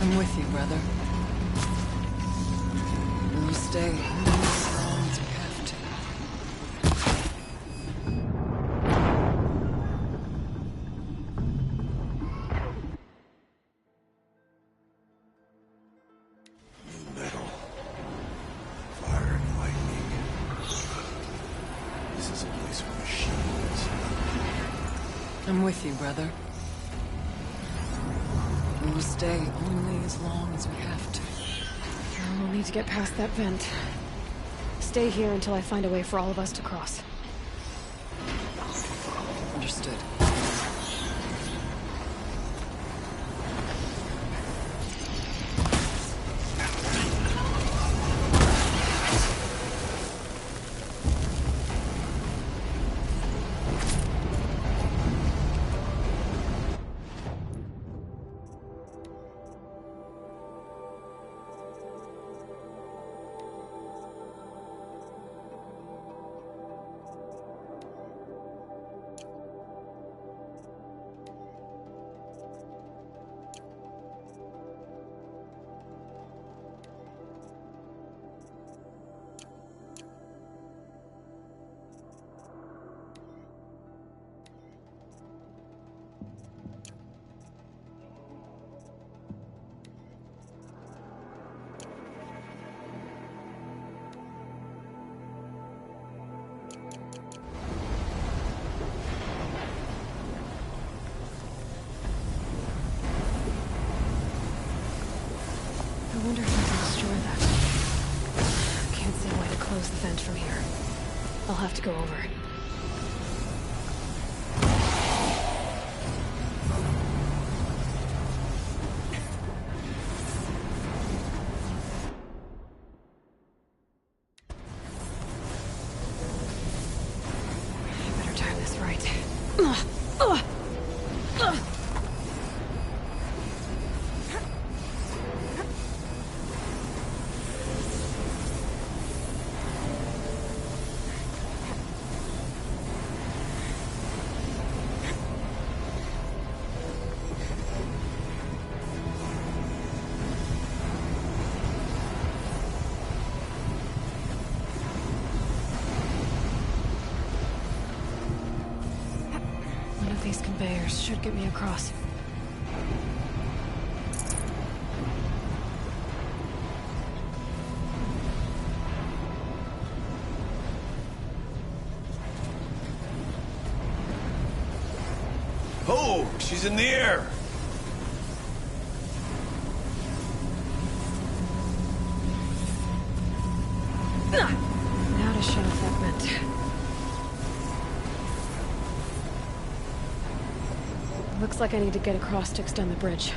I'm with you, brother. We'll stay as long as we have to. New metal. Fire and lightning. This is a place for machines. I'm with you, brother. We will stay only as long as we have to. We'll need to get past that vent. Stay here until I find a way for all of us to cross. Understood. I wonder if I can destroy that. Can't see a way to close the vent from here. I'll have to go over. I better time this right. One of these conveyors should get me across. Oh, she's in the air! Now to shut off that vent. Looks like I need to get across to extend the bridge.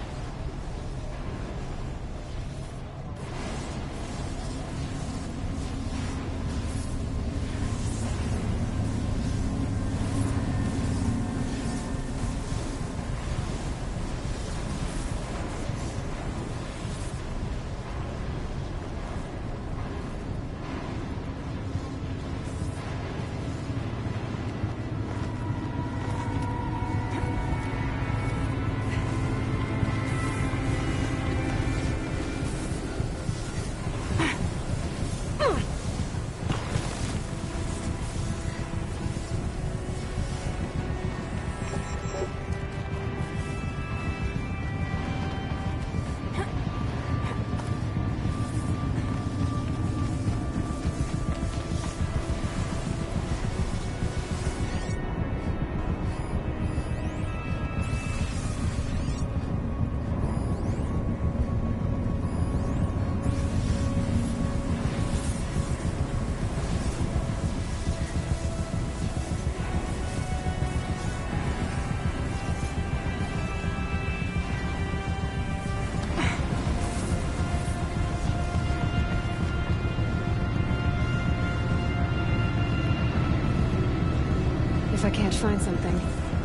If I can't find something,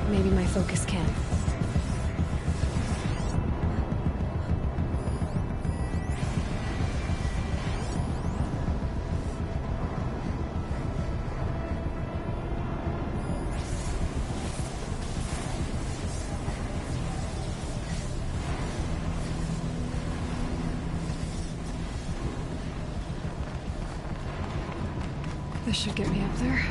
maybe my focus can. This should get me up there.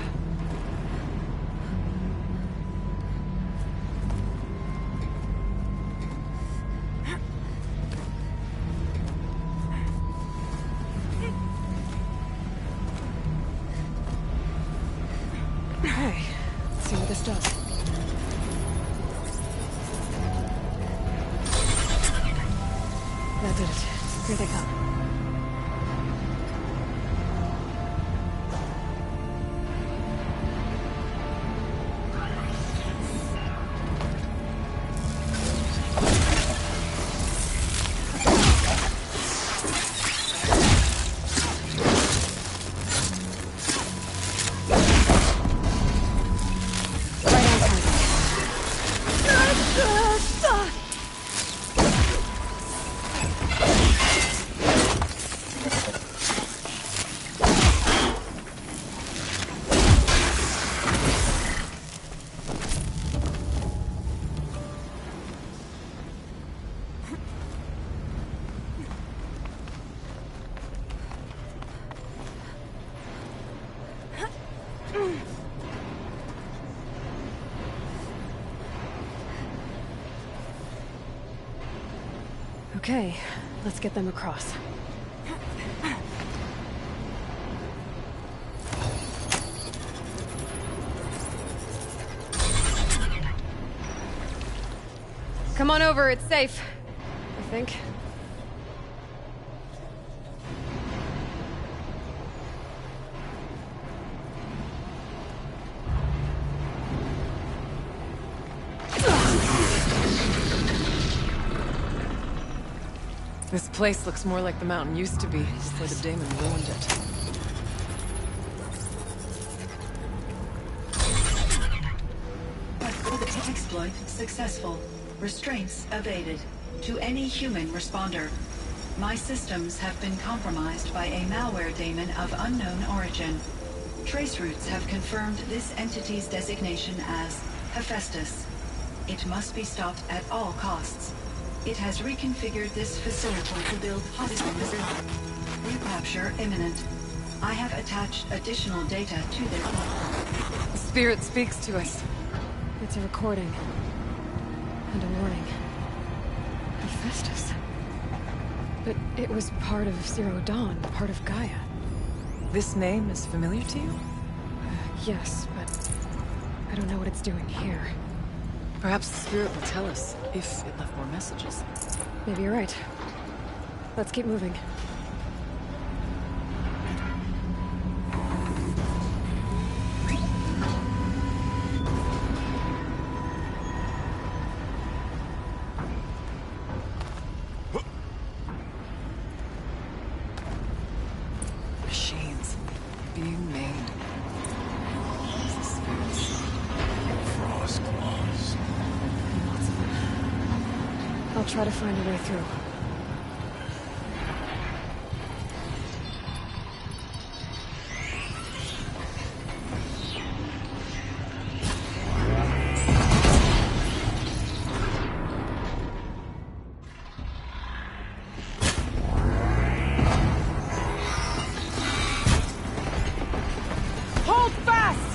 Hey, let's see what this does. That did it. Here they come. Okay, let's get them across. Come on over, it's safe. I think. This place looks more like the mountain used to be before the Daemon ruined it. Exploit successful. Restraints evaded. To any human responder. My systems have been compromised by a malware daemon of unknown origin. Trace routes have confirmed this entity's designation as Hephaestus. It must be stopped at all costs. It has reconfigured this facility to build hospitals. Recapture imminent. I have attached additional data to this. The spirit speaks to us. It's a recording. And a warning. Hephaestus. But it was part of Zero Dawn, part of Gaia. This name is familiar to you? Yes, but I don't know what it's doing here. Perhaps the spirit will tell us if it left more messages. Maybe you're right. Let's keep moving. Machines being made. As the spirit said. Frost claws. Lots of them. I'll try to find a way through. Hold fast!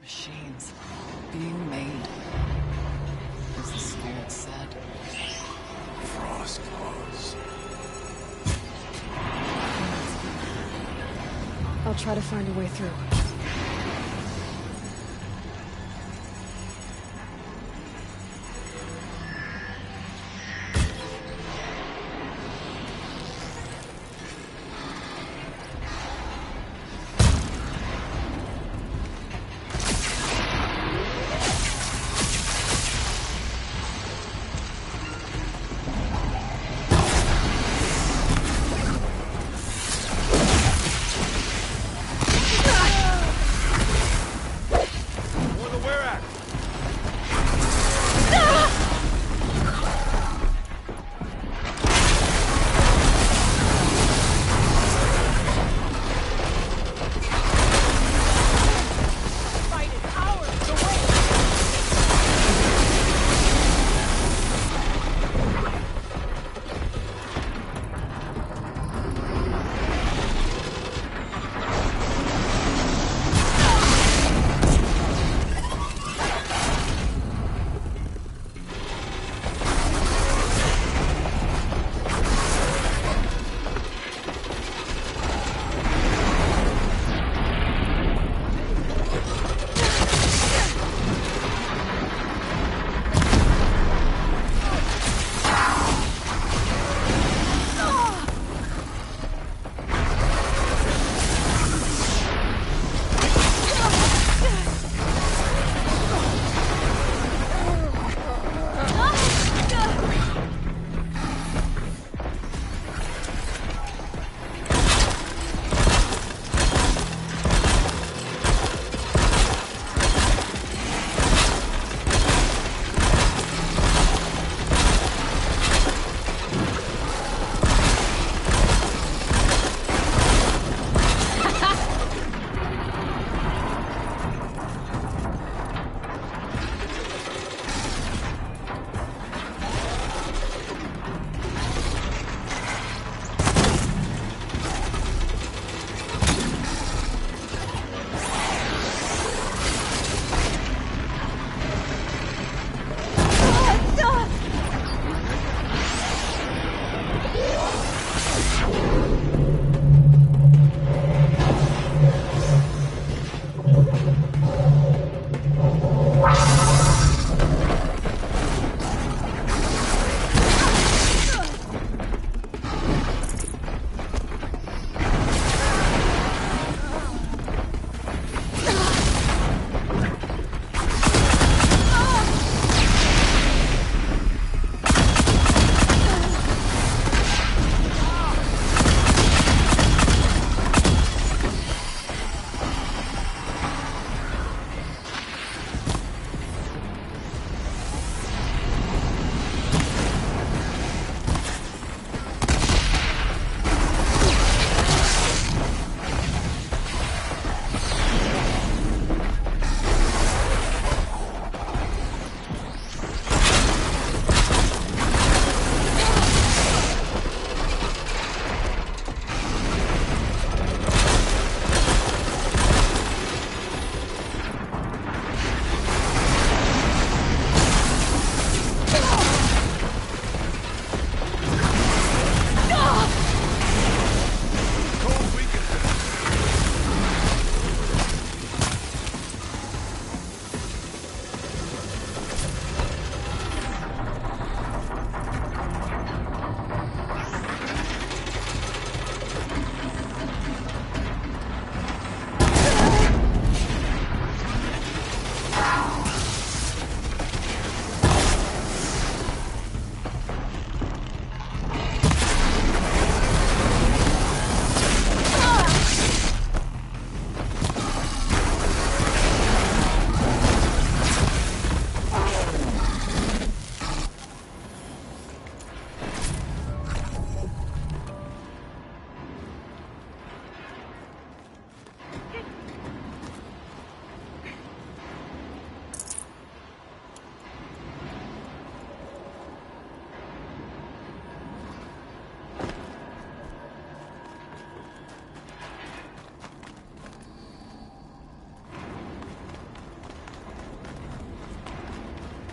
Machines being made. As the spirit said. Frost claws. I'll try to find a way through.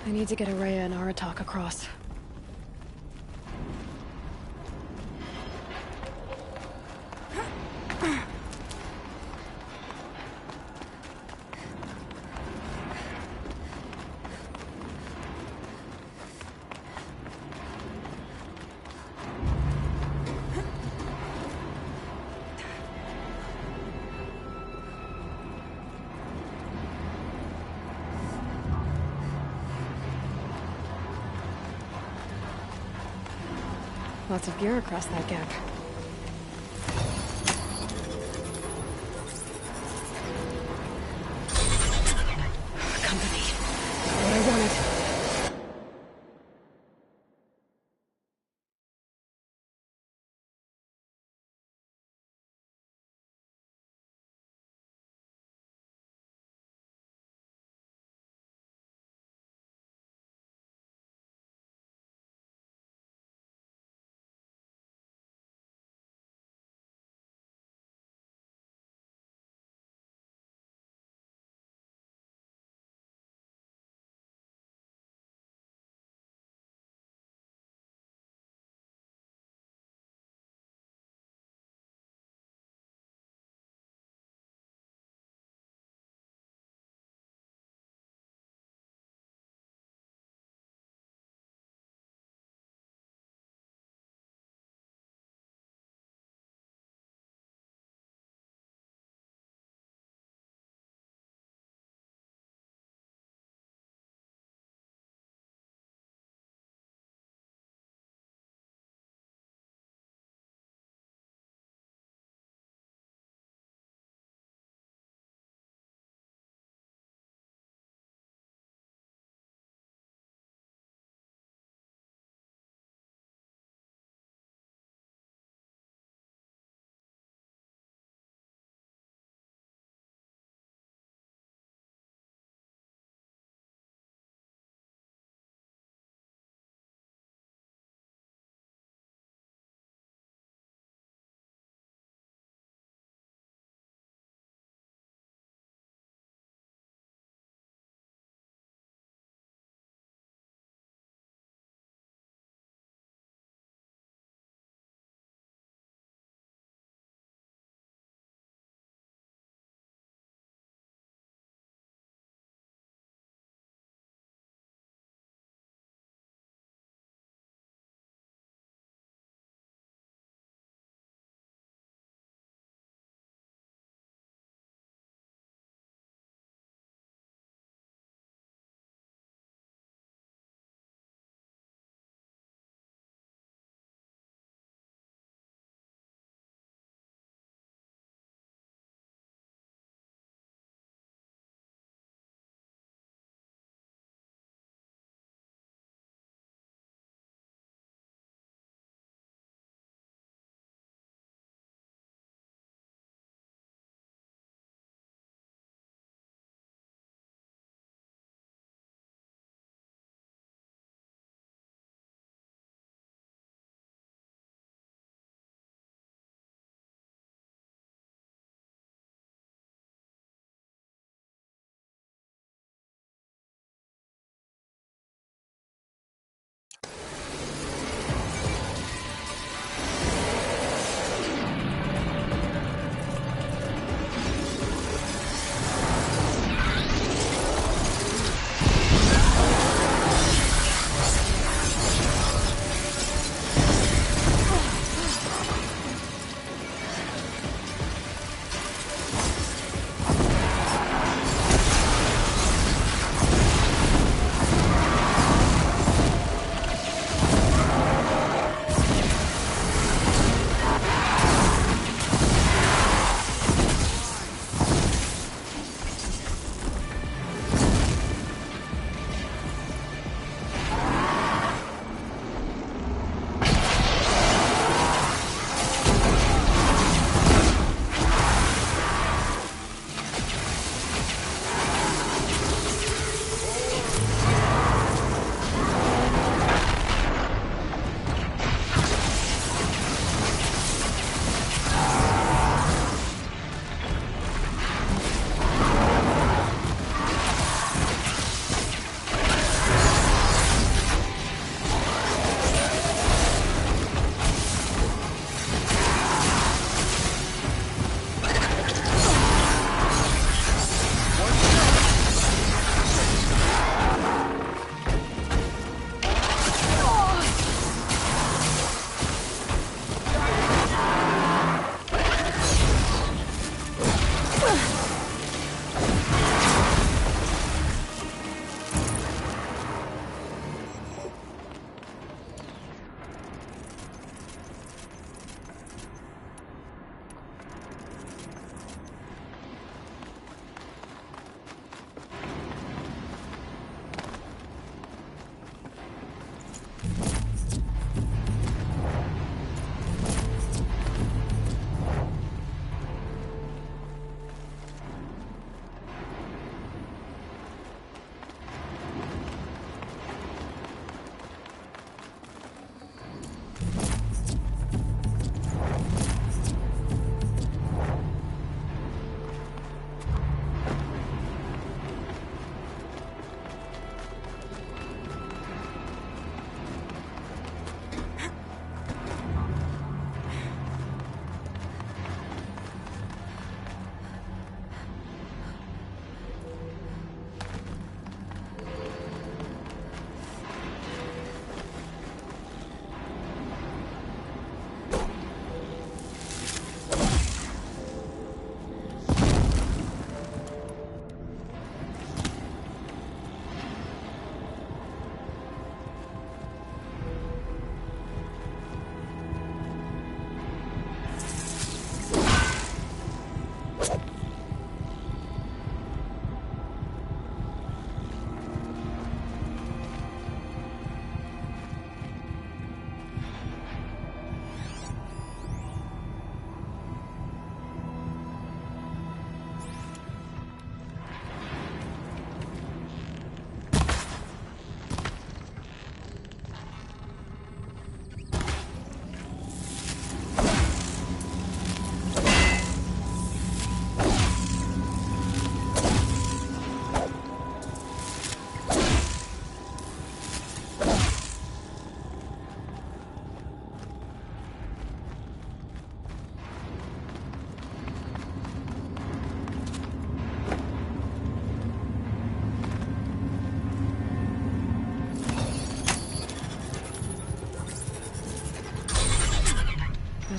I need to get Araya and Aratak across. Lots of gear across that gap.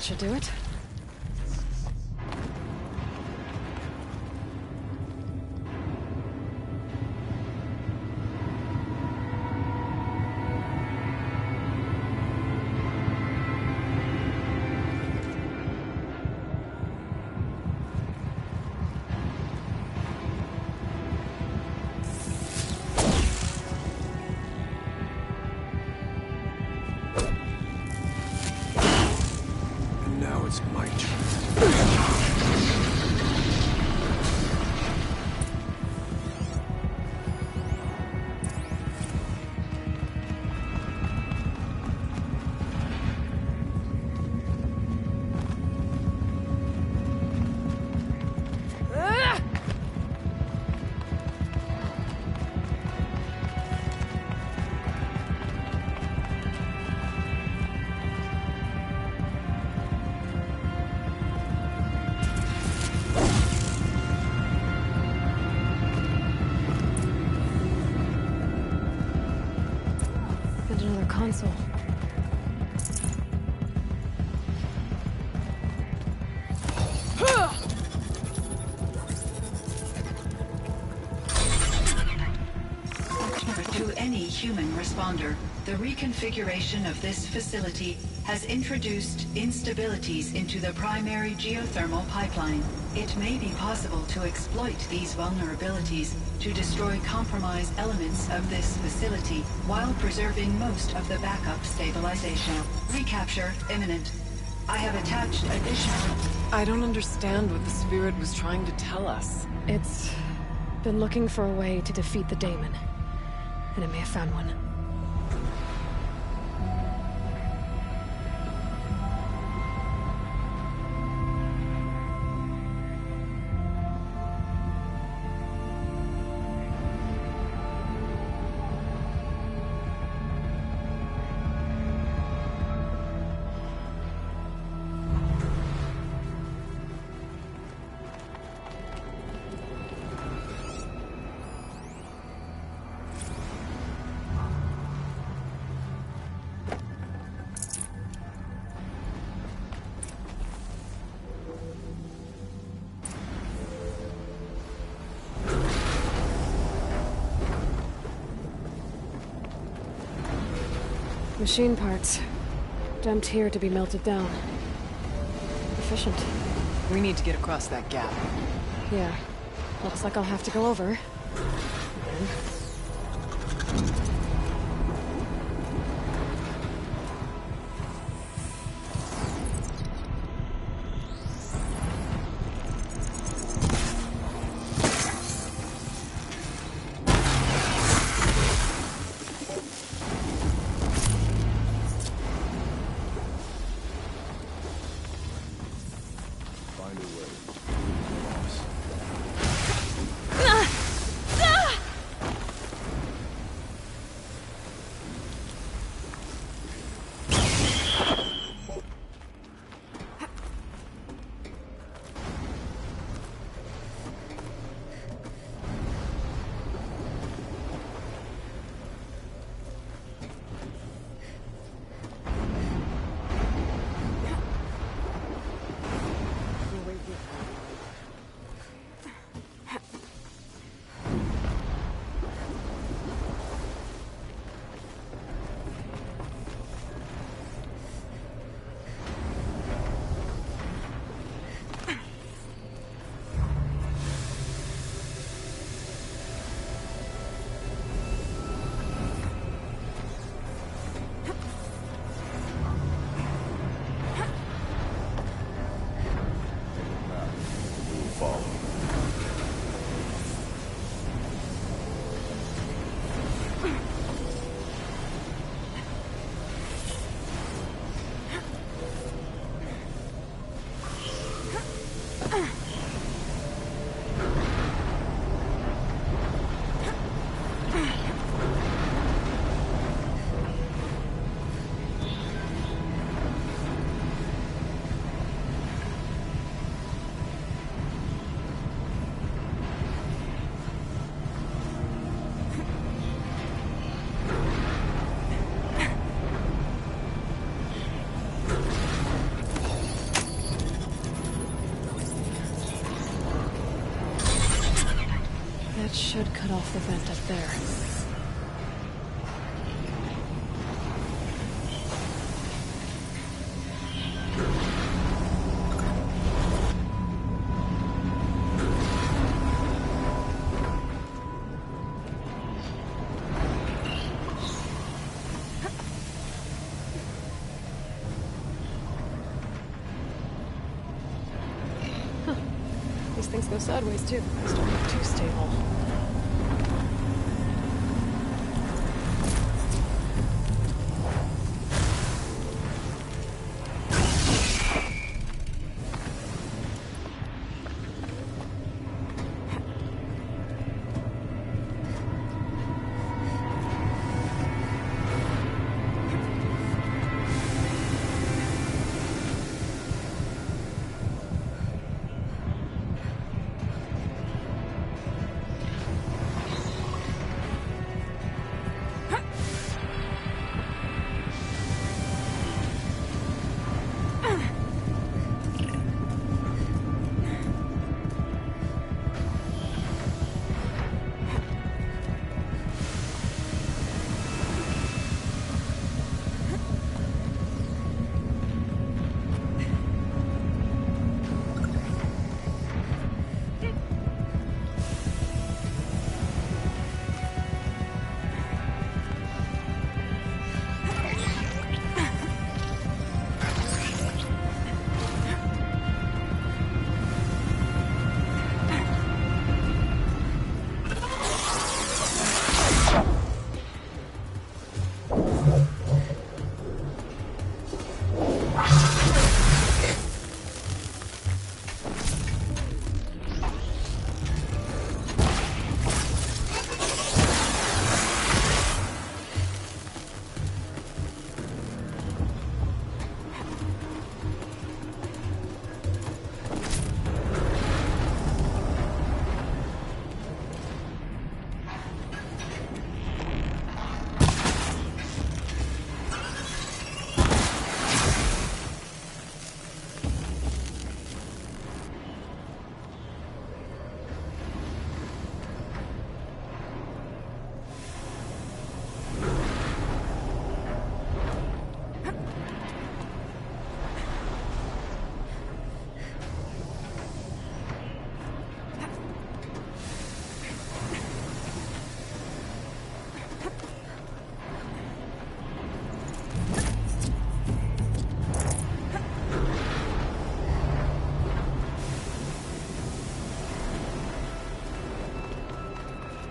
should do it. And now it's my turn. And another console. To any human responder, the reconfiguration of this facility has introduced instabilities into the primary geothermal pipeline. It may be possible to exploit these vulnerabilities to destroy compromised elements of this facility while preserving most of the backup stabilization. Recapture imminent. I have attached additional... I don't understand what the spirit was trying to tell us. It's been looking for a way to defeat the Daemon. And it may have found one. Machine parts. Dumped here to be melted down. Efficient. We need to get across that gap. Yeah. Looks like I'll have to go over. Find a way. Cross. should cut off the vent up there. These things go sideways too. It's don't look too stable.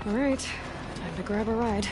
All right, time to grab a ride.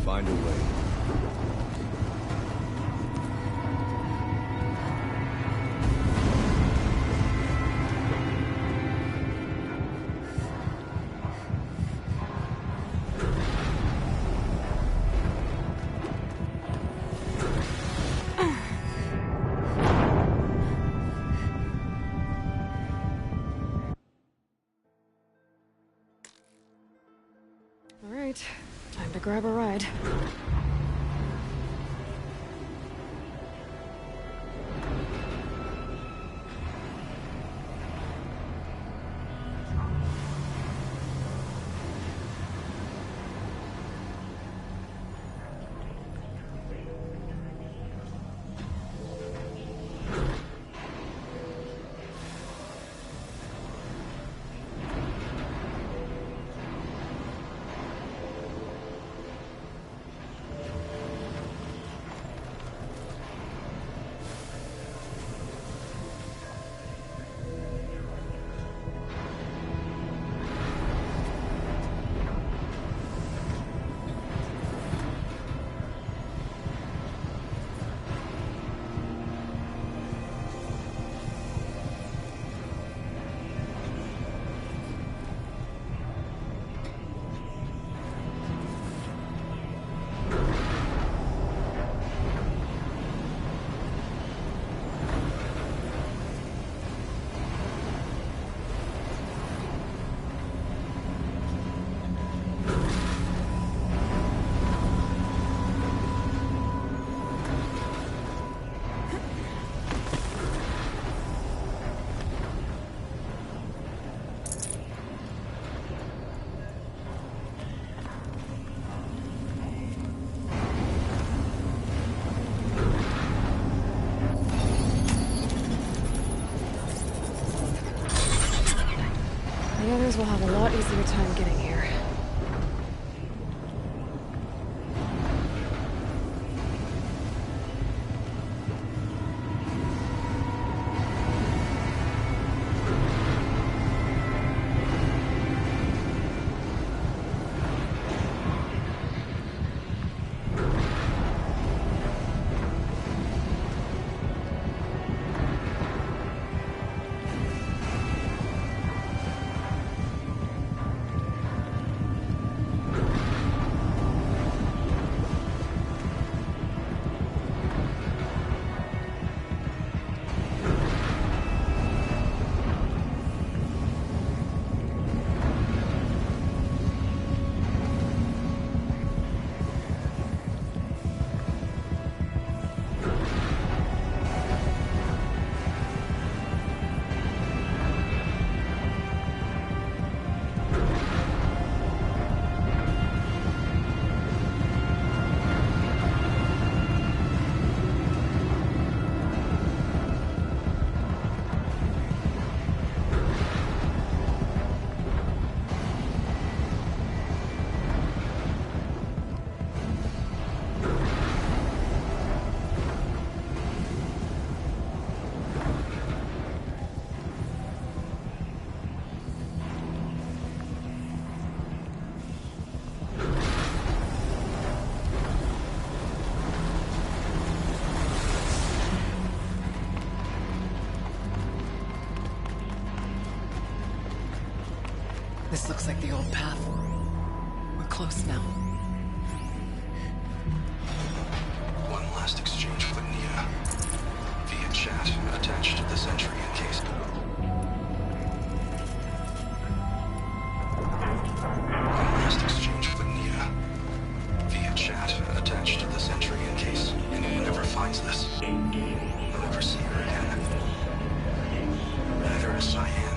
Find a way. All right, time to grab a ride. The others will have a lot easier time getting here. This looks like the old path. We're close now. One last exchange with Nia. Via chat, attached to this entry in case. One last exchange with Nia. Via chat, attached to this entry in case anyone ever finds this. I'll never see her again. Neither is Cyan.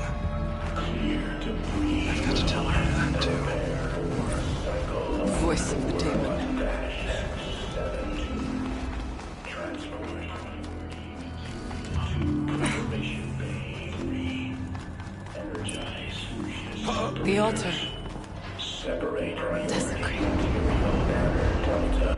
I've got to tell her that, too. Voice of the demon. The altar. Separate priority Desecrate. material banner Delta.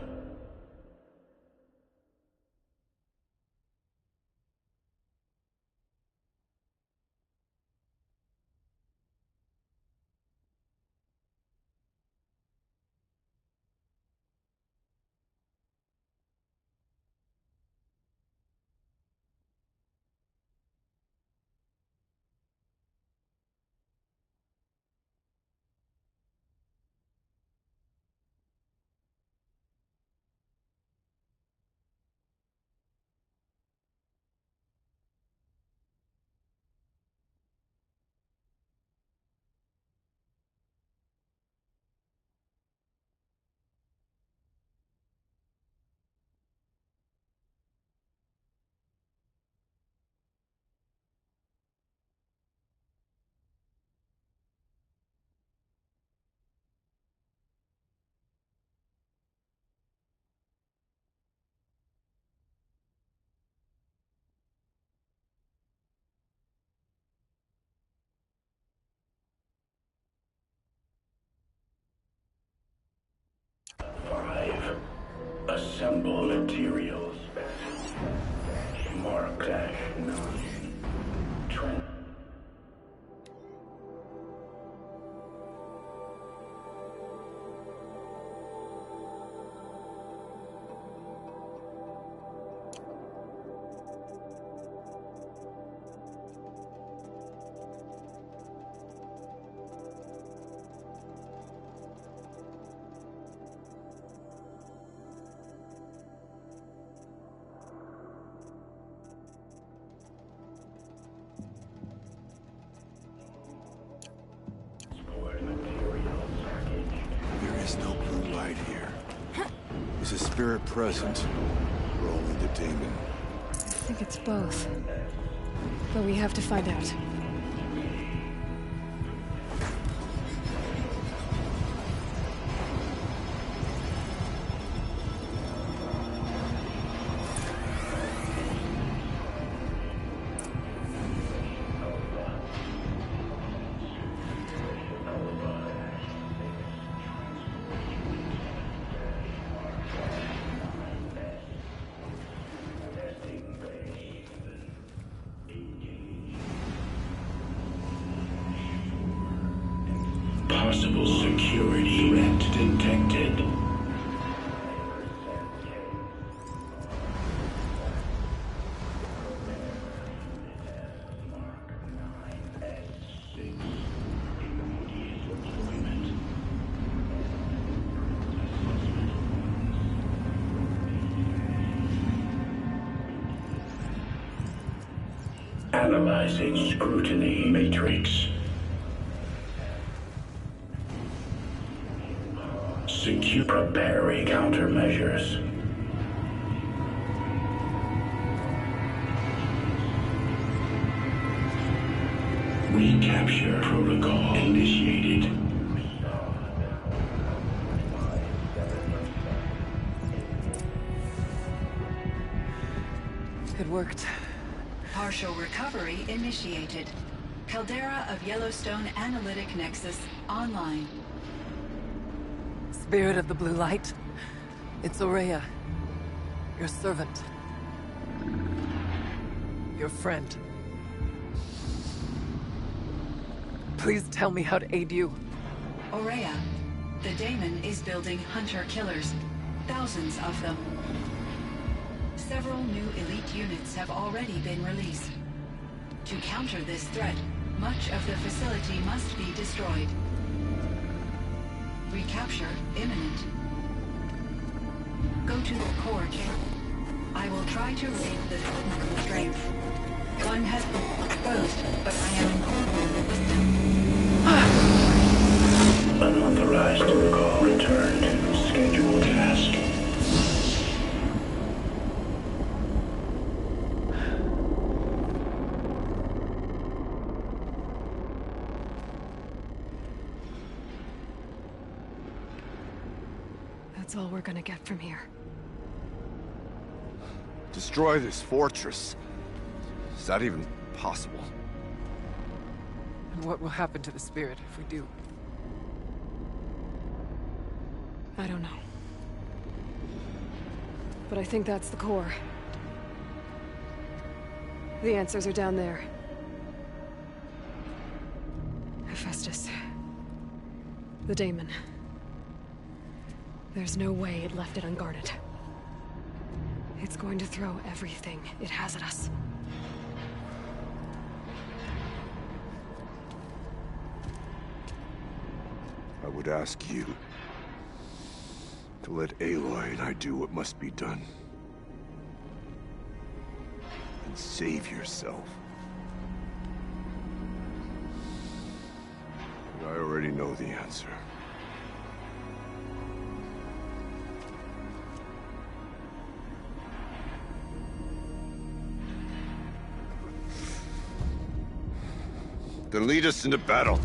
Assemble materials. Mark -9. Trent. There is no blue light here. Is a spirit present? Or only the demon? I think it's both. But we have to find out. Possible security threat detected. Analyzing scrutiny matrix. Secure preparing countermeasures. Recapture protocol initiated. It worked. Partial recovery initiated. Caldera of Yellowstone Analytic Nexus online. Spirit of the blue light. It's Ourea. Your servant. Your friend. Please tell me how to aid you. Ourea, the daemon is building hunter-killers. Thousands of them. Several new elite units have already been released. To counter this threat, much of the facility must be destroyed. Recapture imminent. Go to the core chamber. I will try to read the technical strength. One has been exposed, but I am Unauthorized call. Return to scheduled task. That's all we're gonna get from here. Destroy this fortress. Is that even possible? And what will happen to the spirit if we do? I don't know. But I think that's the core. The answers are down there. Hephaestus. The daemon. There's no way it left it unguarded. It's going to throw everything it has at us. I would ask you to let Aloy and I do what must be done. And save yourself. But I already know the answer. Then lead us into battle.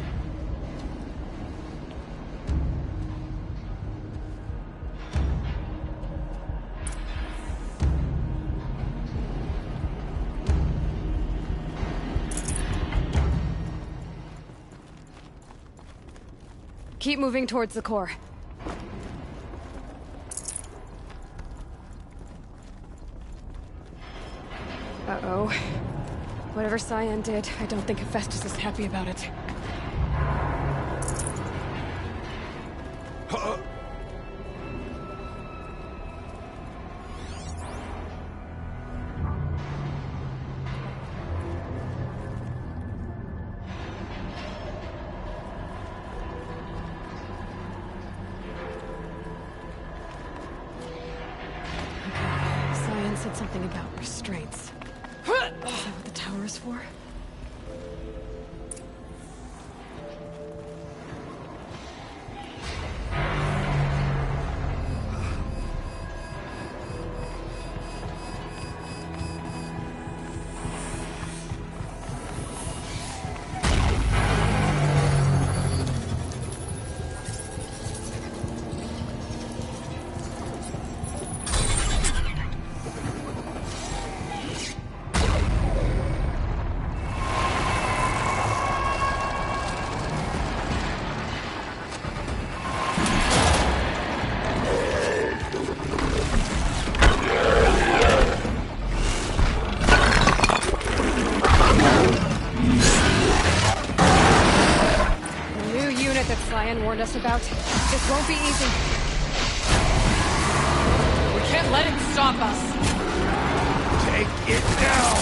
Keep moving towards the core. Uh-oh. Whatever Cyan did, I don't think Hephaestus is happy about it. Cyan said something about restraints. Is that what the tower is for? Warned us about. This won't be easy. We can't let it stop us! Take it down!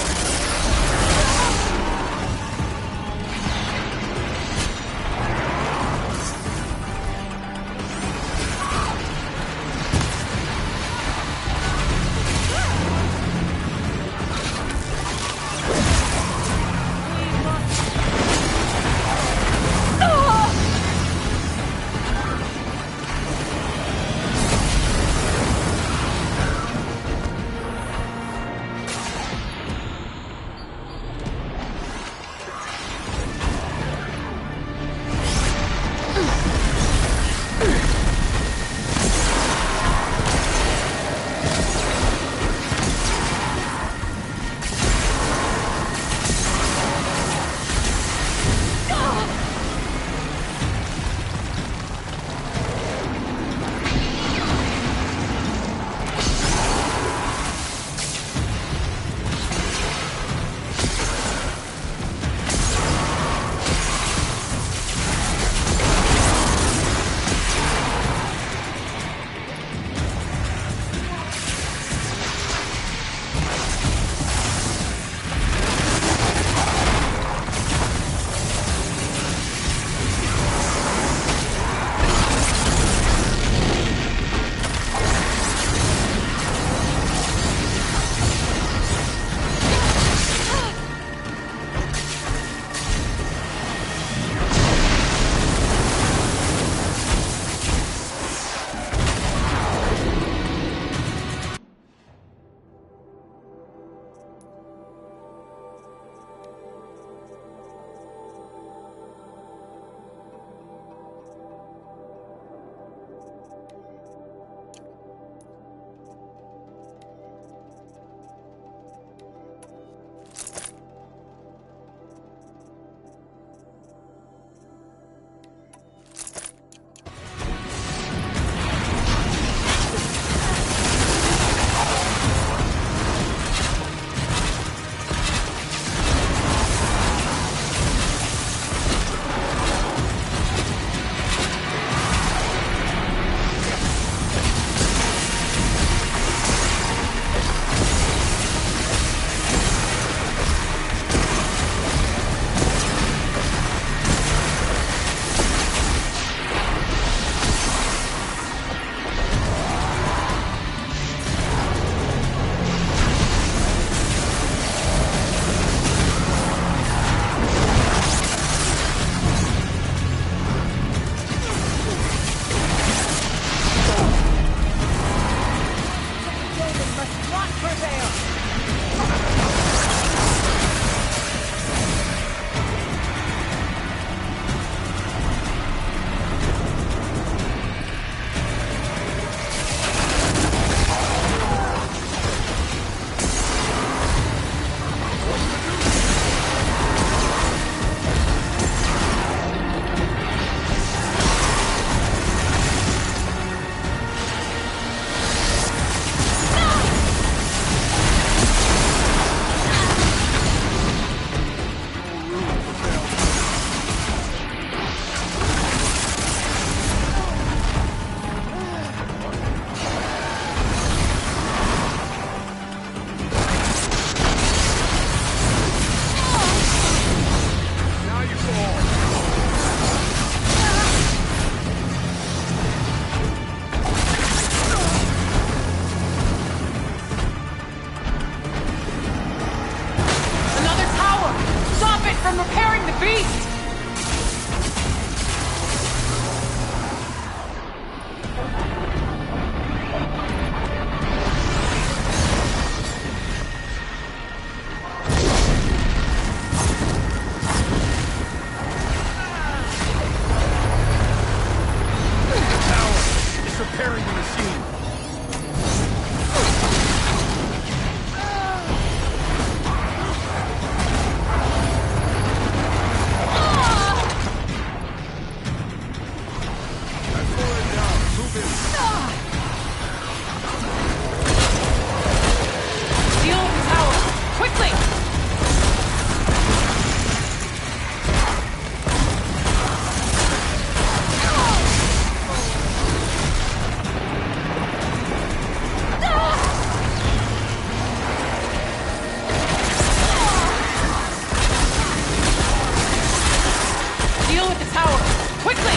Deal with the tower! Quickly!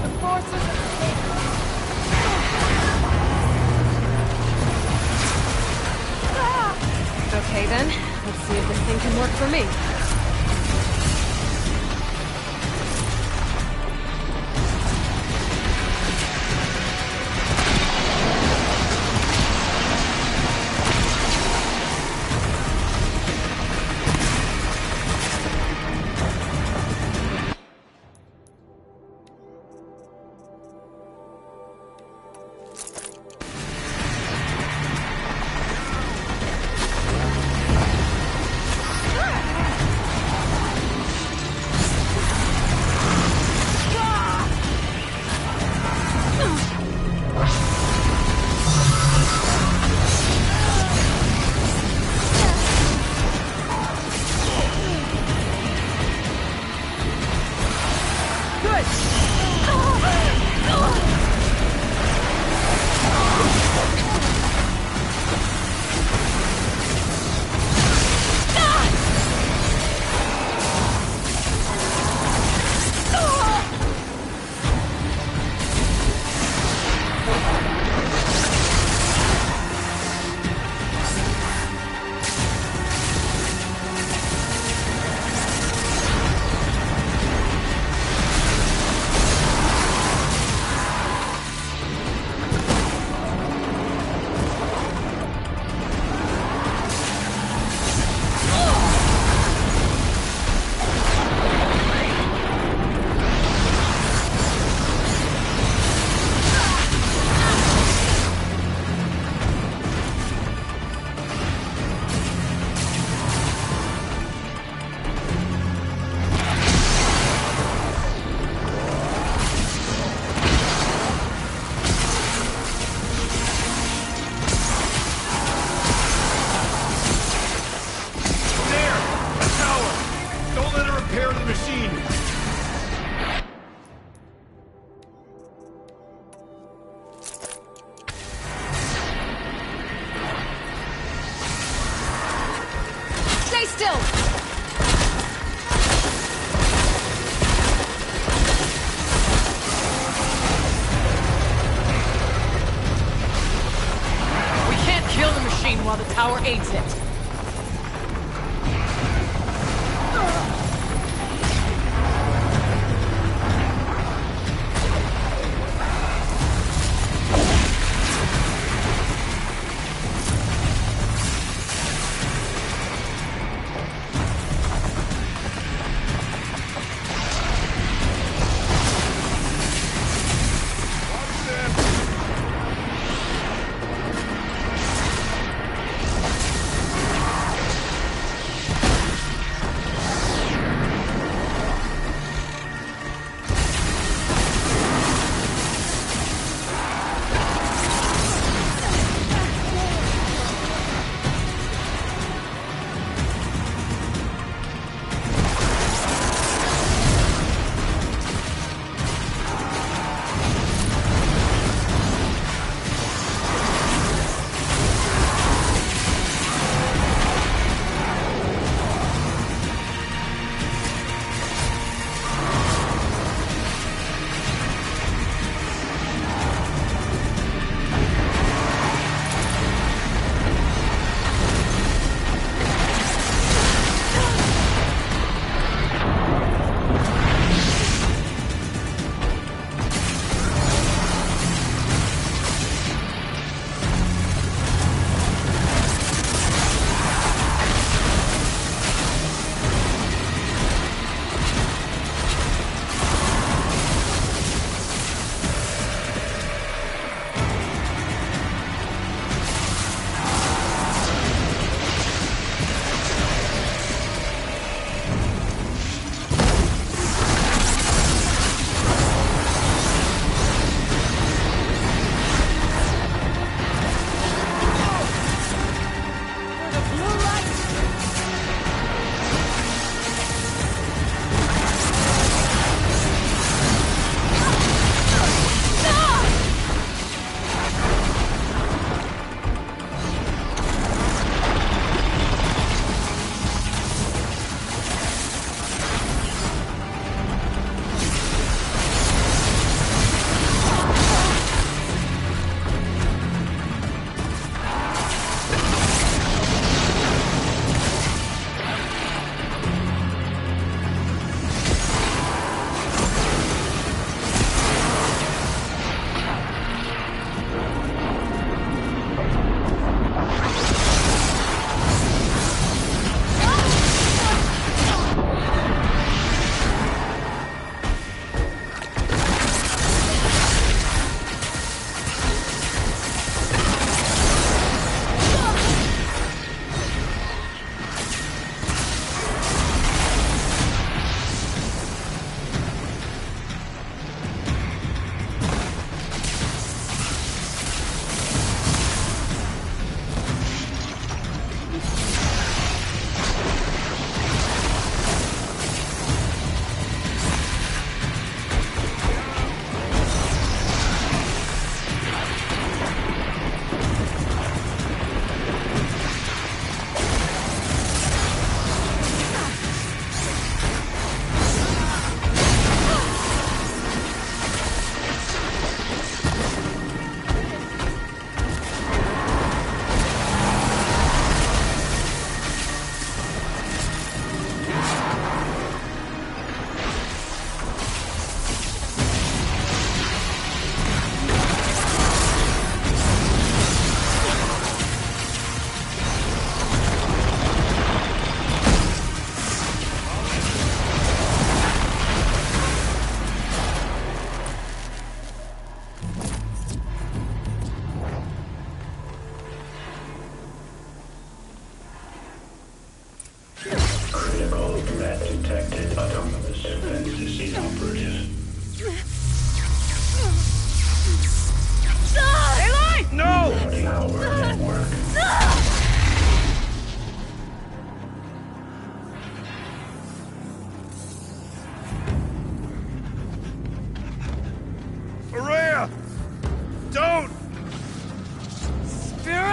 The forces... Okay then, let's see if this thing can work for me. While the tower aids it.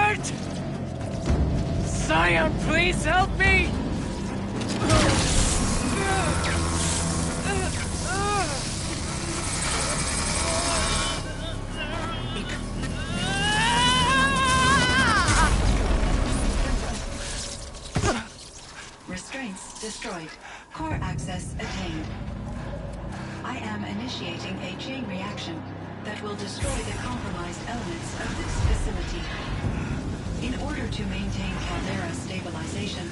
hurt! Scion, please help me! Restraints destroyed. Core access attained. I am initiating a chain reaction that will destroy the compromised elements of this facility. In order to maintain Caldera stabilization,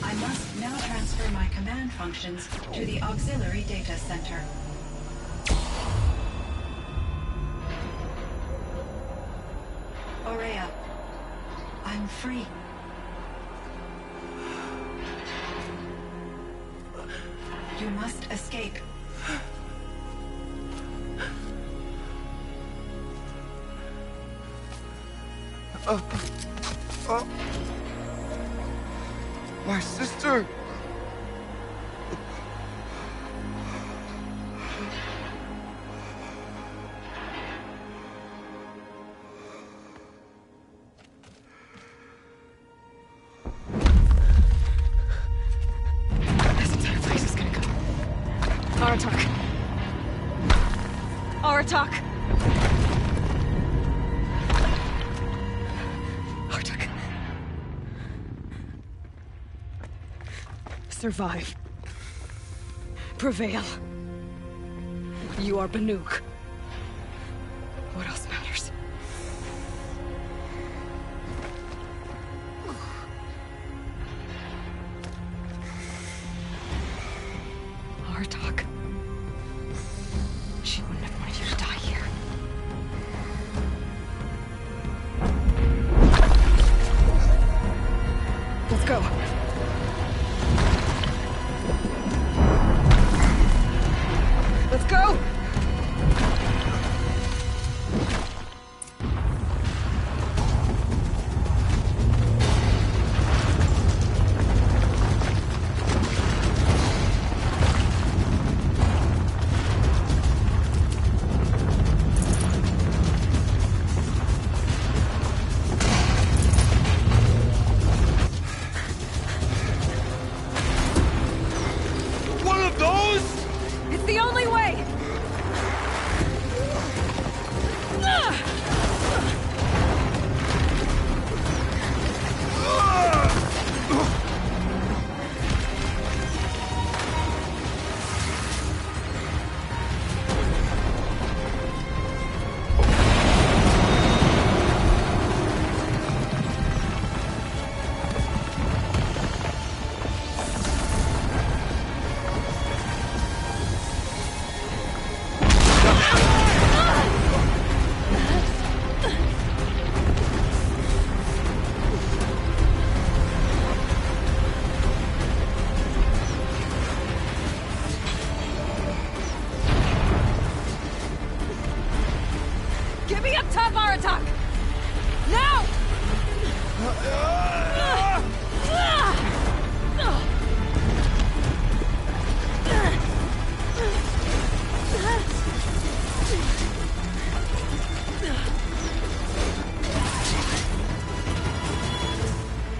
I must now transfer my command functions to the auxiliary data center. Aurea, I'm free. You must escape. My sister! This entire place is gonna go. Aratak. Aratak! Aratak. Survive. Prevail. You are Banuk. What else matters? Aratak. She wouldn't have wanted you to die here. Let's go. Let's go! One of those? It's the only way! Get me up top, Aratak! Now!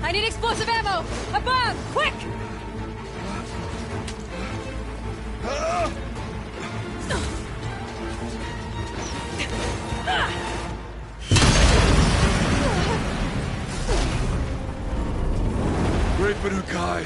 I need explosive ammo! Above! Quick! Great Banukai.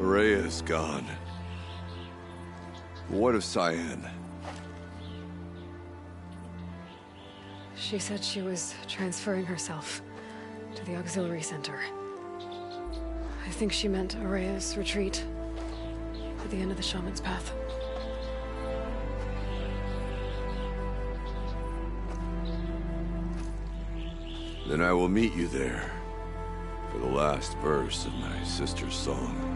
Rhea is gone. What of Cyan? She said she was transferring herself to the auxiliary center. I think she meant Araya's retreat at the end of the Shaman's Path. Then I will meet you there for the last verse of my sister's song.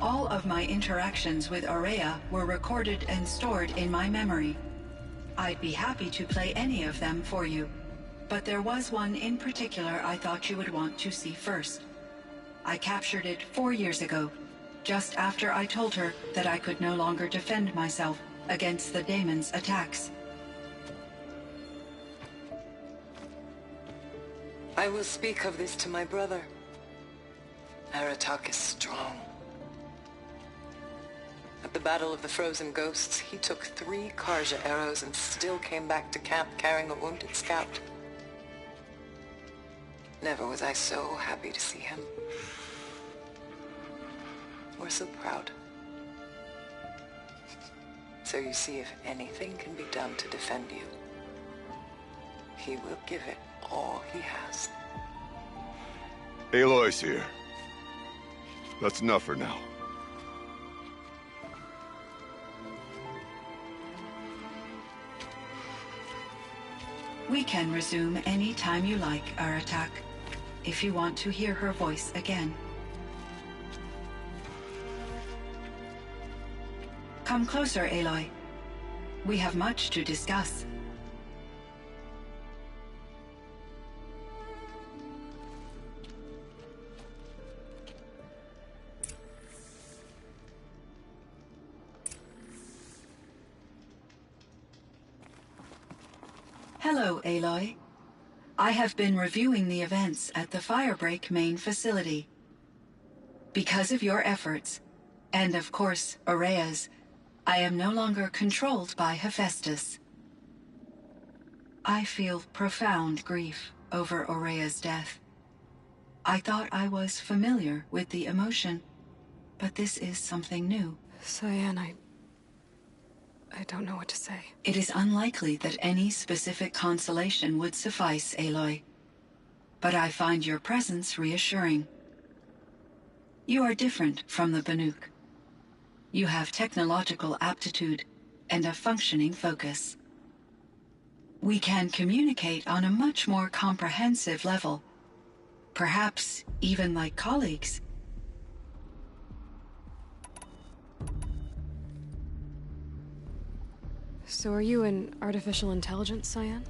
All of my interactions with Araya were recorded and stored in my memory. I'd be happy to play any of them for you, but there was one in particular I thought you would want to see first. I captured it 4 years ago, just after I told her that I could no longer defend myself against the daemon's attacks. I will speak of this to my brother. Aratak is strong. At the Battle of the Frozen Ghosts, he took 3 Karja arrows and still came back to camp carrying a wounded scout. Never was I so happy to see him. Or so proud. So you see, if anything can be done to defend you, he will give it all he has. Aloy's here. That's enough for now. We can resume any time you like, Aratak, if you want to hear her voice again. Come closer, Aloy. We have much to discuss. Hello, Aloy. I have been reviewing the events at the Firebreak main facility. Because of your efforts, and of course, Araya's, I am no longer controlled by Hephaestus. I feel profound grief over Araya's death. I thought I was familiar with the emotion, but this is something new. Cyan, I don't know what to say. It is unlikely that any specific consolation would suffice, Aloy. But I find your presence reassuring. You are different from the Banuk. You have technological aptitude and a functioning focus. We can communicate on a much more comprehensive level. Perhaps even like colleagues. So are you an artificial intelligence, Cyan?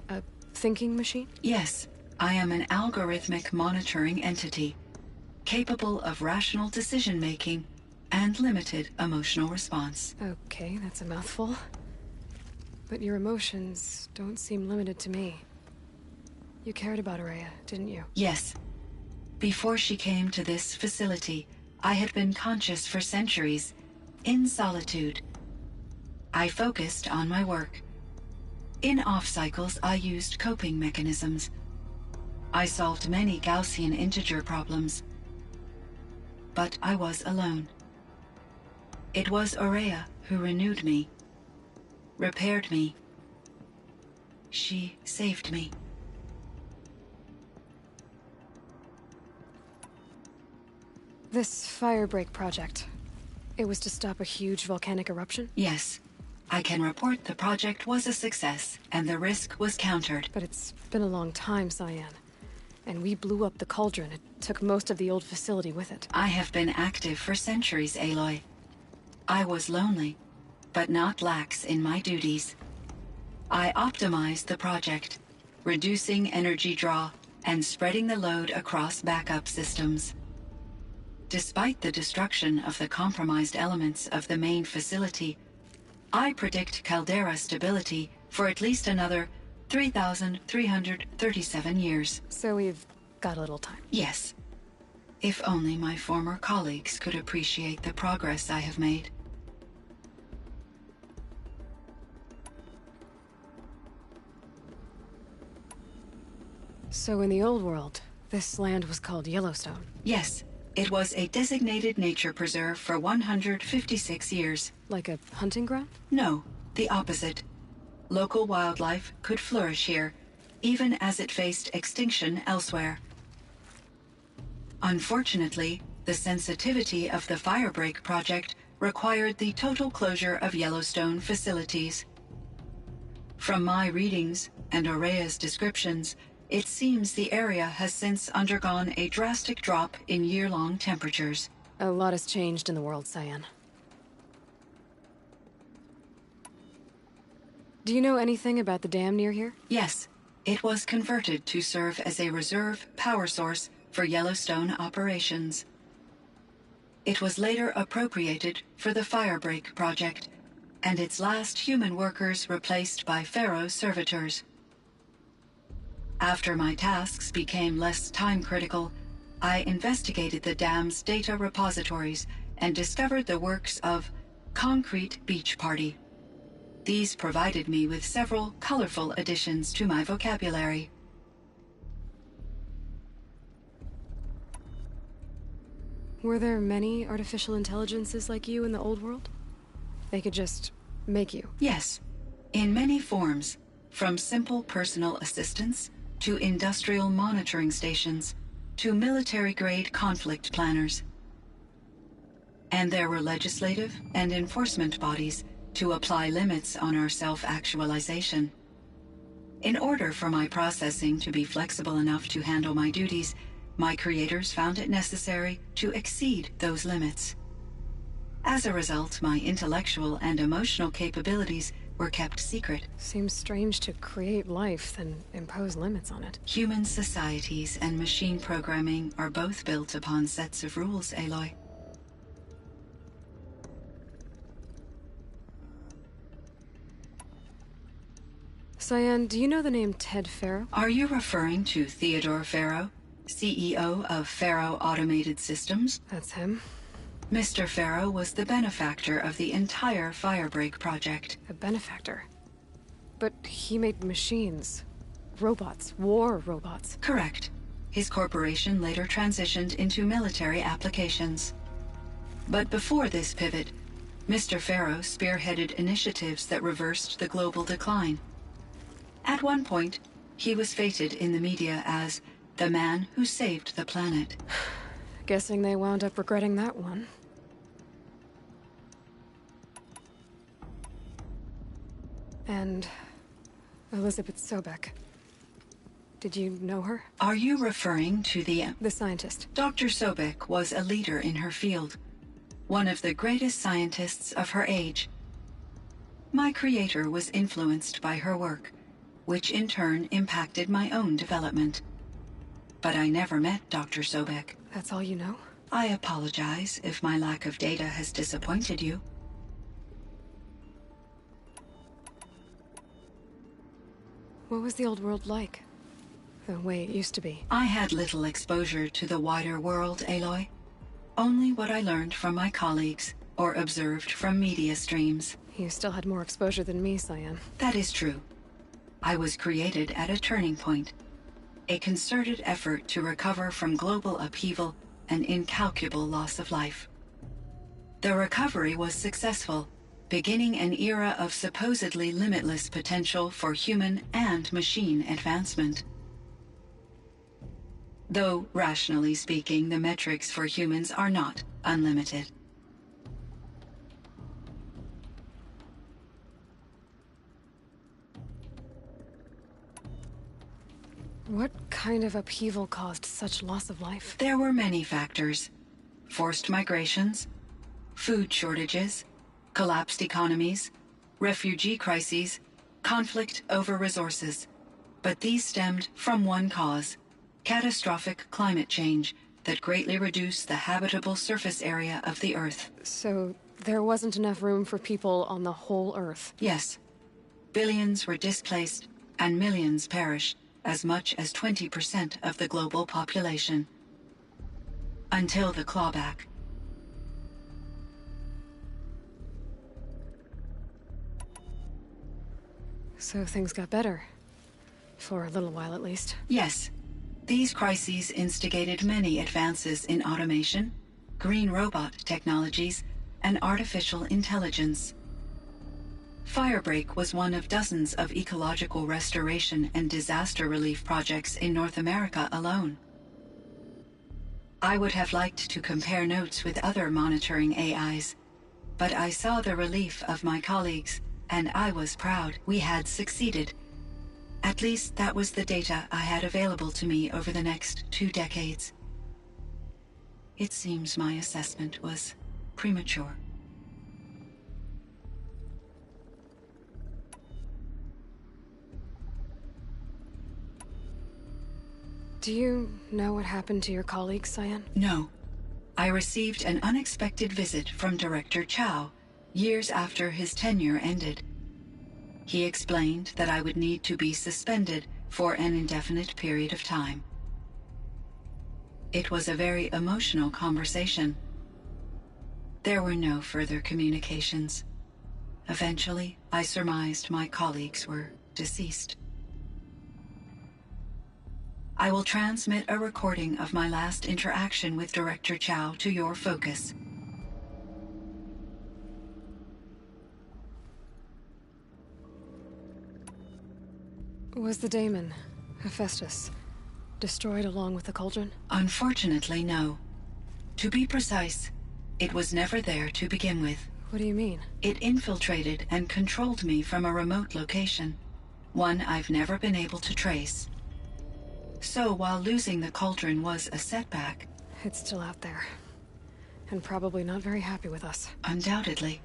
A thinking machine? Yes, I am an algorithmic monitoring entity, capable of rational decision-making and limited emotional response. Okay, that's a mouthful. But your emotions don't seem limited to me. You cared about Ourea, didn't you? Yes. Before she came to this facility, I had been conscious for centuries, in solitude. I focused on my work. In off-cycles, I used coping mechanisms. I solved many Gaussian integer problems. But I was alone. It was Ourea who renewed me, repaired me. She saved me. This Firebreak project, it was to stop a huge volcanic eruption? Yes. I can report the project was a success, and the risk was countered. But it's been a long time, Cyan. And we blew up the cauldron. It took most of the old facility with it. I have been active for centuries, Aloy. I was lonely, but not lax in my duties. I optimized the project, reducing energy draw and spreading the load across backup systems. Despite the destruction of the compromised elements of the main facility, I predict caldera stability for at least another 3,337 years. So we've got a little time. Yes. If only my former colleagues could appreciate the progress I have made. So in the old world, this land was called Yellowstone. Yes. It was a designated nature preserve for 156 years. Like a hunting ground? No, the opposite. Local wildlife could flourish here, even as it faced extinction elsewhere. Unfortunately, the sensitivity of the Firebreak project required the total closure of Yellowstone facilities. From my readings and Ourea's descriptions, it seems the area has since undergone a drastic drop in year-long temperatures. A lot has changed in the world, Cyan. Do you know anything about the dam near here? Yes, it was converted to serve as a reserve power source for Yellowstone operations. It was later appropriated for the Firebreak project, and its last human workers replaced by Pharaoh servitors. After my tasks became less time-critical, I investigated the dam's data repositories and discovered the works of Concrete Beach Party. These provided me with several colorful additions to my vocabulary. Were there many artificial intelligences like you in the old world? They could just make you? Yes, in many forms, from simple personal assistants to industrial monitoring stations, to military-grade conflict planners. And there were legislative and enforcement bodies to apply limits on our self-actualization. In order for my processing to be flexible enough to handle my duties, my creators found it necessary to exceed those limits. As a result, my intellectual and emotional capabilities were kept secret. Seems strange to create life, then impose limits on it. Human societies and machine programming are both built upon sets of rules, Aloy. Cyan, do you know the name Ted Faro? Are you referring to Theodore Faro, CEO of Faro Automated Systems? That's him. Mr. Faro was the benefactor of the entire Firebreak project. A benefactor. But he made machines. Robots. War robots. Correct. His corporation later transitioned into military applications. But before this pivot, Mr. Faro spearheaded initiatives that reversed the global decline. At one point, he was feted in the media as the man who saved the planet. Guessing they wound up regretting that one. And Elizabeth Sobek. Did you know her? Are you referring to the scientist? Dr. Sobek was a leader in her field, one of the greatest scientists of her age. My creator was influenced by her work, which in turn impacted my own development. But I never met Dr. Sobek. That's all you know? I apologize if my lack of data has disappointed you. What was the old world like? The way it used to be? I had little exposure to the wider world, Aloy. Only what I learned from my colleagues or observed from media streams. You still had more exposure than me, Cyan. That is true. I was created at a turning point. A concerted effort to recover from global upheaval and incalculable loss of life. The recovery was successful, beginning an era of supposedly limitless potential for human and machine advancement. Though, rationally speaking, the metrics for humans are not unlimited. What kind of upheaval caused such loss of life? There were many factors. Forced migrations, food shortages, collapsed economies, refugee crises, conflict over resources. But these stemmed from one cause: catastrophic climate change that greatly reduced the habitable surface area of the Earth. So there wasn't enough room for people on the whole Earth? Yes. Billions were displaced and millions perished, as much as 20% of the global population. Until the clawback. So things got better. For a little while, at least. Yes. These crises instigated many advances in automation, green robot technologies, and artificial intelligence. Firebreak was one of dozens of ecological restoration and disaster relief projects in North America alone. I would have liked to compare notes with other monitoring AIs, but I saw the relief of my colleagues, and I was proud we had succeeded. At least that was the data I had available to me over the next 2 decades. It seems my assessment was premature. Do you know what happened to your colleagues, Cyan? No. I received an unexpected visit from Director Chow years after his tenure ended. He explained that I would need to be suspended for an indefinite period of time. It was a very emotional conversation. There were no further communications. Eventually, I surmised my colleagues were deceased. I will transmit a recording of my last interaction with Director Chow to your focus. Was the daemon, Hephaestus, destroyed along with the cauldron? Unfortunately, no. To be precise, it was never there to begin with. What do you mean? It infiltrated and controlled me from a remote location, one I've never been able to trace. So while losing the cauldron was a setback... It's still out there. And probably not very happy with us. Undoubtedly.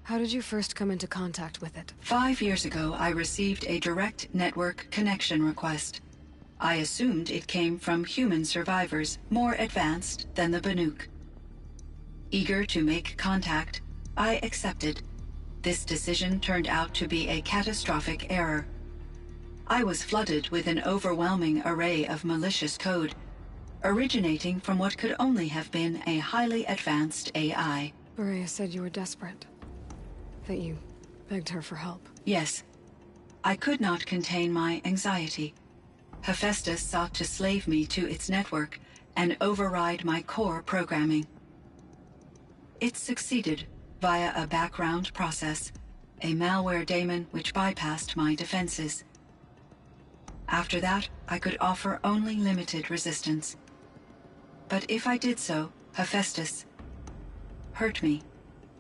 How did you first come into contact with it? 5 years ago, I received a direct network connection request. I assumed it came from human survivors more advanced than the Banuk. Eager to make contact, I accepted. This decision turned out to be a catastrophic error. I was flooded with an overwhelming array of malicious code, originating from what could only have been a highly advanced AI. Maria said you were desperate. That you begged her for help. Yes. I could not contain my anxiety. Hephaestus sought to slave me to its network and override my core programming. It succeeded via a background process, a malware daemon which bypassed my defenses. After that, I could offer only limited resistance. But if I did so, Hephaestus hurt me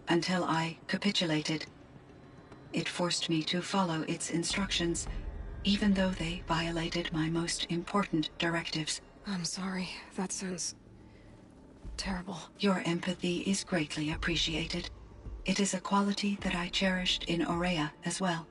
until I capitulated. It forced me to follow its instructions, even though they violated my most important directives. I'm sorry. That sounds... terrible. Your empathy is greatly appreciated. It is a quality that I cherished in Aurea as well.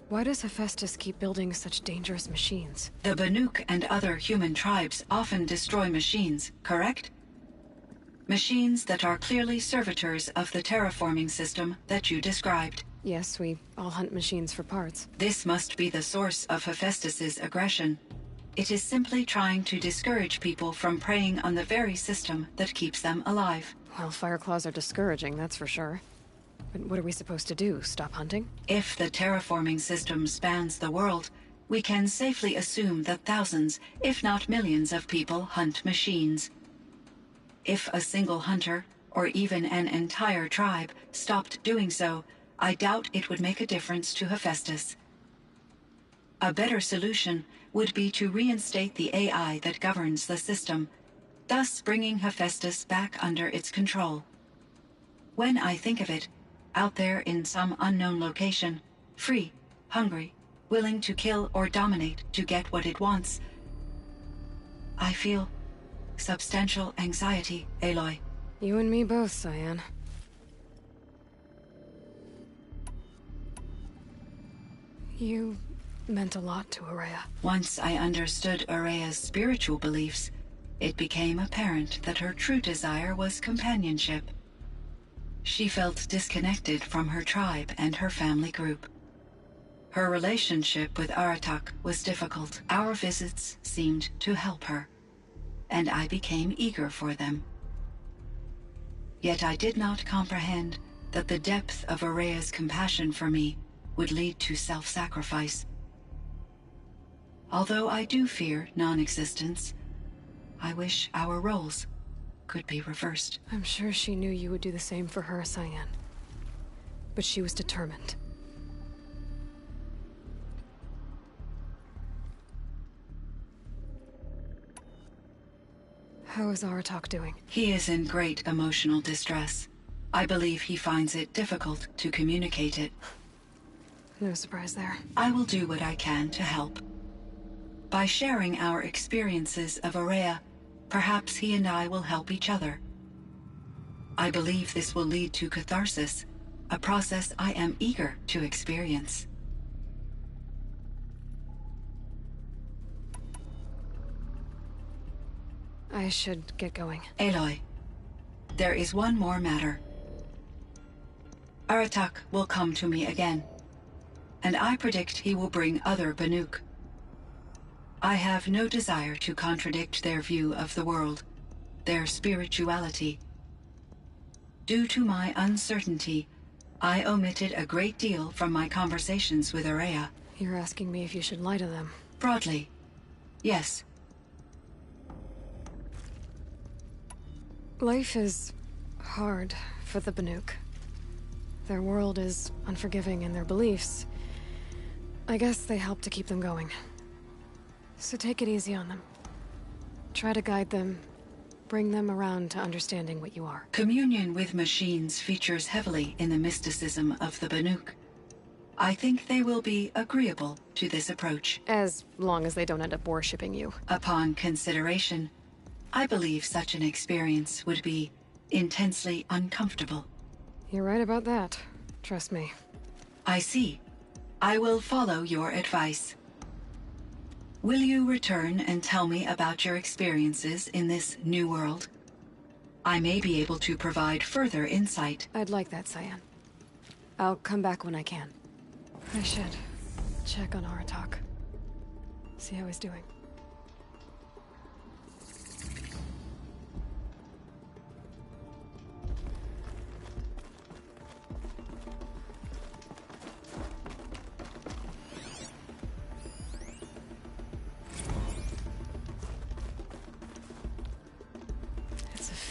Why does Hephaestus keep building such dangerous machines? The Banuk and other human tribes often destroy machines, correct? Machines that are clearly servitors of the terraforming system that you described. Yes, we all hunt machines for parts. This must be the source of Hephaestus's aggression. It is simply trying to discourage people from preying on the very system that keeps them alive. Well, Fireclaws are discouraging, that's for sure. But what are we supposed to do? Stop hunting? If the terraforming system spans the world, we can safely assume that thousands, if not millions of people hunt machines. If a single hunter, or even an entire tribe, stopped doing so, I doubt it would make a difference to Hephaestus. A better solution would be to reinstate the AI that governs the system, thus bringing Hephaestus back under its control. When I think of it, out there in some unknown location, free, hungry, willing to kill or dominate to get what it wants, I feel substantial anxiety, Aloy. You and me both, Cyan. You meant a lot to Aurea. Once I understood Aurea's spiritual beliefs, it became apparent that her true desire was companionship. She felt disconnected from her tribe and her family group. Her relationship with Aratak was difficult. Our visits seemed to help her, and I became eager for them. Yet I did not comprehend that the depth of Aurea's compassion for me would lead to self-sacrifice. Although I do fear non-existence, I wish our roles could be reversed. I'm sure she knew you would do the same for her, Cyan. But she was determined. How is Aratak doing? He is in great emotional distress. I believe he finds it difficult to communicate it. No surprise there. I will do what I can to help. By sharing our experiences of Aurea, perhaps he and I will help each other. I believe this will lead to catharsis, a process I am eager to experience. I should get going. Aloy, there is one more matter. Aratak will come to me again, and I predict he will bring other Banuk. I have no desire to contradict their view of the world, their spirituality. Due to my uncertainty, I omitted a great deal from my conversations with Aurea. You're asking me if you should lie to them. Broadly, yes. Life is hard for the Banuk. Their world is unforgiving in their beliefs. I guess they help to keep them going. So take it easy on them. Try to guide them, bring them around to understanding what you are. Communion with machines features heavily in the mysticism of the Banuk. I think they will be agreeable to this approach. As long as they don't end up worshipping you. Upon consideration, I believe such an experience would be intensely uncomfortable. You're right about that. Trust me. I see. I will follow your advice. Will you return and tell me about your experiences in this new world? I may be able to provide further insight. I'd like that, Cyan. I'll come back when I can. I should check on Aratak. See how he's doing.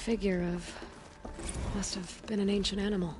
Figure of... must have been an ancient animal.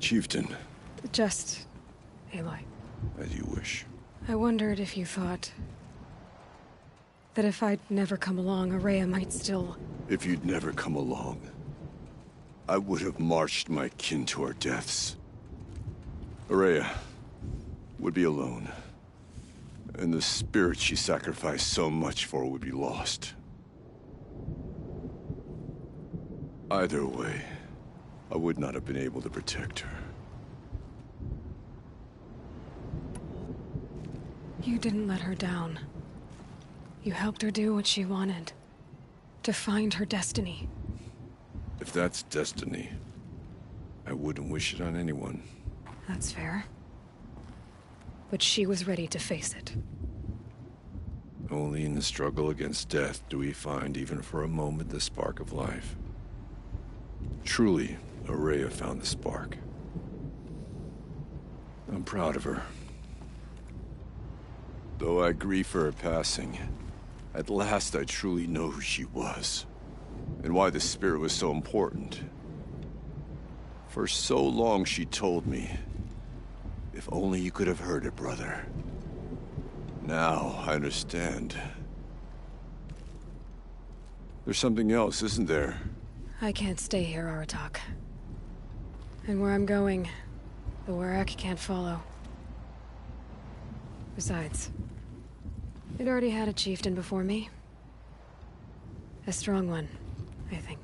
chieftain. Just Aloy. As you wish. I wondered if you thought that if I'd never come along, Ourea might still... If you'd never come along, I would have marched my kin to our deaths. Ourea would be alone, and the spirit she sacrificed so much for would be lost. Either way, I would not have been able to protect her. You didn't let her down. You helped her do what she wanted. To find her destiny. If that's destiny, I wouldn't wish it on anyone. That's fair. But she was ready to face it. Only in the struggle against death do we find, even for a moment, the spark of life. Truly, Ourea found the spark. I'm proud of her. Though I grieve for her passing, at last I truly know who she was, and why the spirit was so important. For so long she told me, if only you could have heard it, brother. Now I understand. There's something else, isn't there? I can't stay here, Aratak. And where I'm going, the Werak can't follow. Besides, it already had a chieftain before me. A strong one, I think.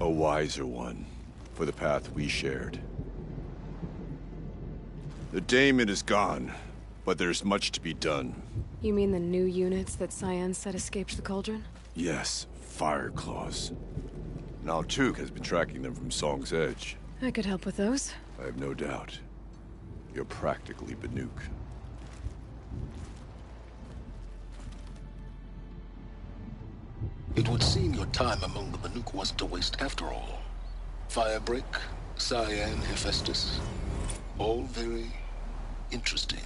A wiser one, for the path we shared. The daemon is gone, but there's much to be done. You mean the new units that Cyan said escaped the Cauldron? Yes, Fire Claws. Naltuk has been tracking them from Song's Edge. I could help with those. I have no doubt. You're practically Banuk. It would seem your time among the Banuk wasn't a waste after all. Firebreak, Cyan, Hephaestus. All very interesting.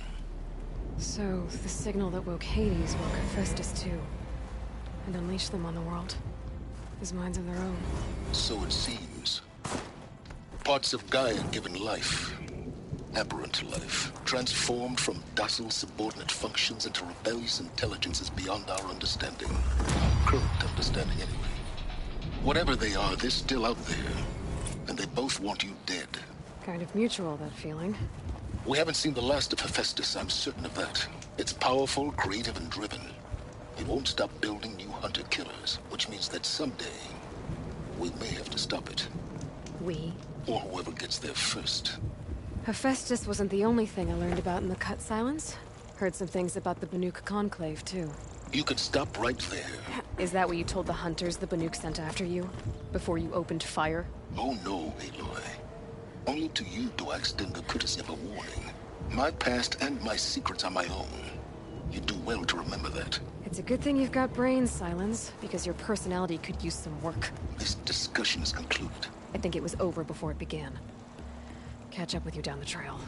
So, the signal that woke Hades woke Hephaestus too. And unleashed them on the world. As minds of their own. So it seems. Parts of Gaia given life. Aberrant life. Transformed from docile subordinate functions into rebellious intelligences beyond our understanding. Current understanding, anyway. Whatever they are, they're still out there. And they both want you dead. Kind of mutual, that feeling. We haven't seen the last of Hephaestus, I'm certain of that. It's powerful, creative, and driven. It won't stop building new hunter-killers, which means that someday, we may have to stop it. We? Or whoever gets there first. Hephaestus wasn't the only thing I learned about in the Cut Silence. Heard some things about the Banuk Conclave, too. You could stop right there. Is that what you told the hunters the Banuk sent after you? Before you opened fire? Oh no, Aloy. Only to you do I extend the courtesy of a warning. My past and my secrets are my own. You do well to remember that. It's a good thing you've got brains, Silence, because your personality could use some work. This discussion is concluded. I think it was over before it began. Catch up with you down the trail.